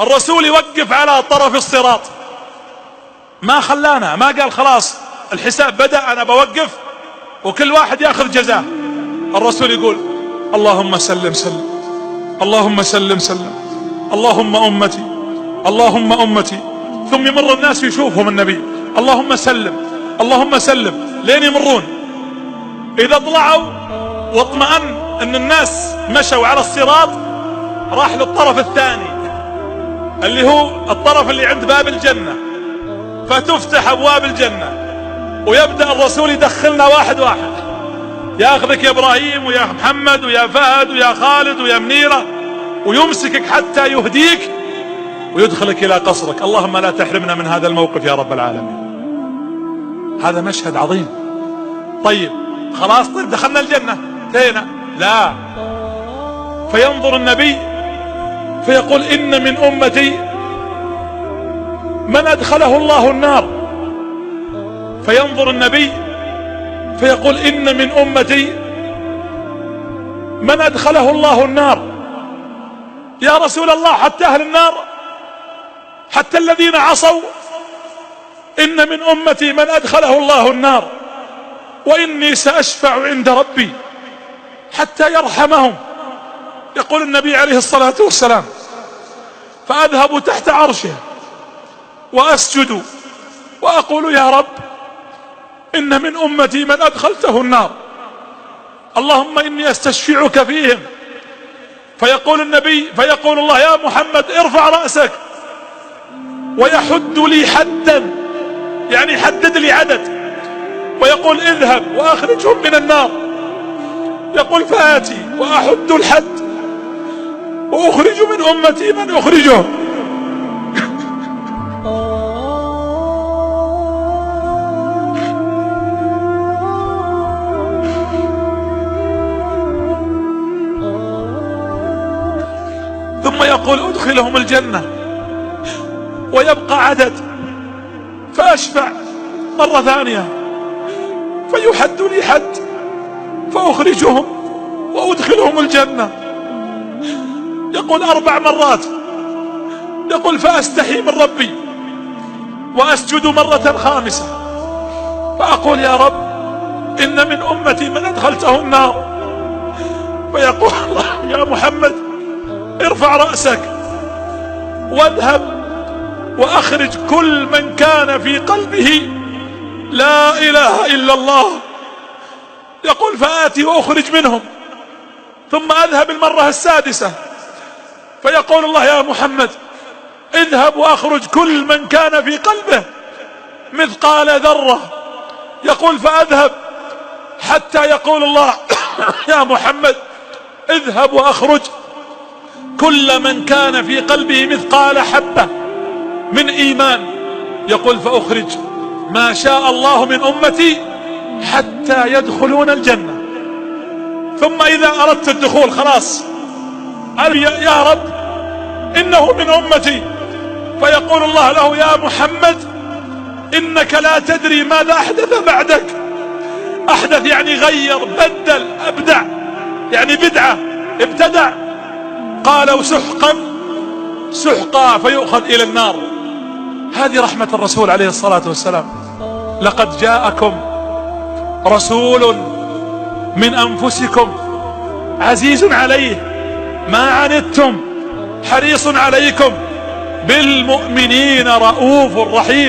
الرسول يوقف على طرف الصراط، ما خلانا، ما قال خلاص الحساب بدأ أنا بوقف وكل واحد يأخذ جزاه. الرسول يقول اللهم سلم سلم، اللهم سلم سلم، اللهم أمتي، اللهم أمتي. ثم يمر الناس يشوفهم النبي اللهم سلم اللهم سلم لين يمرون. إذا طلعوا واطمأن أن الناس مشوا على الصراط راح للطرف الثاني اللي هو الطرف اللي عند باب الجنة، فتفتح أبواب الجنة ويبدأ الرسول يدخلنا واحد واحد، ياخذك يا إبراهيم ويا محمد ويا فهد ويا خالد ويا منيرة، ويمسكك حتى يهديك ويدخلك إلى قصرك. اللهم لا تحرمنا من هذا الموقف يا رب العالمين. هذا مشهد عظيم. طيب خلاص، طيب دخلنا الجنة انتهينا؟ لا، فينظر النبي فيقول إن من أمتي من أدخله الله النار. فينظر النبي فيقول إن من أمتي من أدخله الله النار. يا رسول الله حتى أهل النار، حتى الذين عصوا؟ إن من أمتي من أدخله الله النار وإني سأشفع عند ربي حتى يرحمهم. يقول النبي عليه الصلاة والسلام فأذهب تحت عرشه وأسجد وأقول يا رب إن من أمتي من أدخلته النار، اللهم إني أستشفعك فيهم. فيقول النبي فيقول الله يا محمد ارفع رأسك، ويحد لي حدا، يعني حدد لي عدد، ويقول اذهب وأخرجهم من النار. يقول فآتي وأحد الحد وأخرج من أمتي من أخرجهم. ثم يقول ادخلهم الجنة ويبقى عدد، فأشفع مرة ثانية فيحد لي حد فأخرجهم وأدخلهم الجنة. يقول 4 مرات. يقول فأستحي من ربي وأسجد مرة خامسة فأقول يا رب إن من أمتي من أدخلته النار. فيقول الله يا محمد ارفع رأسك واذهب وأخرج كل من كان في قلبه لا إله إلا الله. يقول فآتي وأخرج منهم، ثم أذهب المرة السادسة فيقول الله يا محمد اذهب وأخرج كل من كان في قلبه مثقال ذرة. يقول فأذهب حتى يقول الله يا محمد اذهب وأخرج كل من كان في قلبه مثقال حبة من إيمان. يقول فأخرج ما شاء الله من أمتي حتى يدخلون الجنة. ثم إذا أردت الدخول خلاص يا رب إنه من أمتي، فيقول الله له يا محمد إنك لا تدري ماذا أحدث بعدك. أحدث يعني غير، بدل، أبدع، يعني بدعة، ابتدع. قالوا سحقا سحقا فيؤخذ إلى النار. هذه رحمة الرسول عليه الصلاة والسلام. لقد جاءكم رسول من أنفسكم عزيز عليه ما عنتم حريص عليكم بالمؤمنين رؤوف رحيم.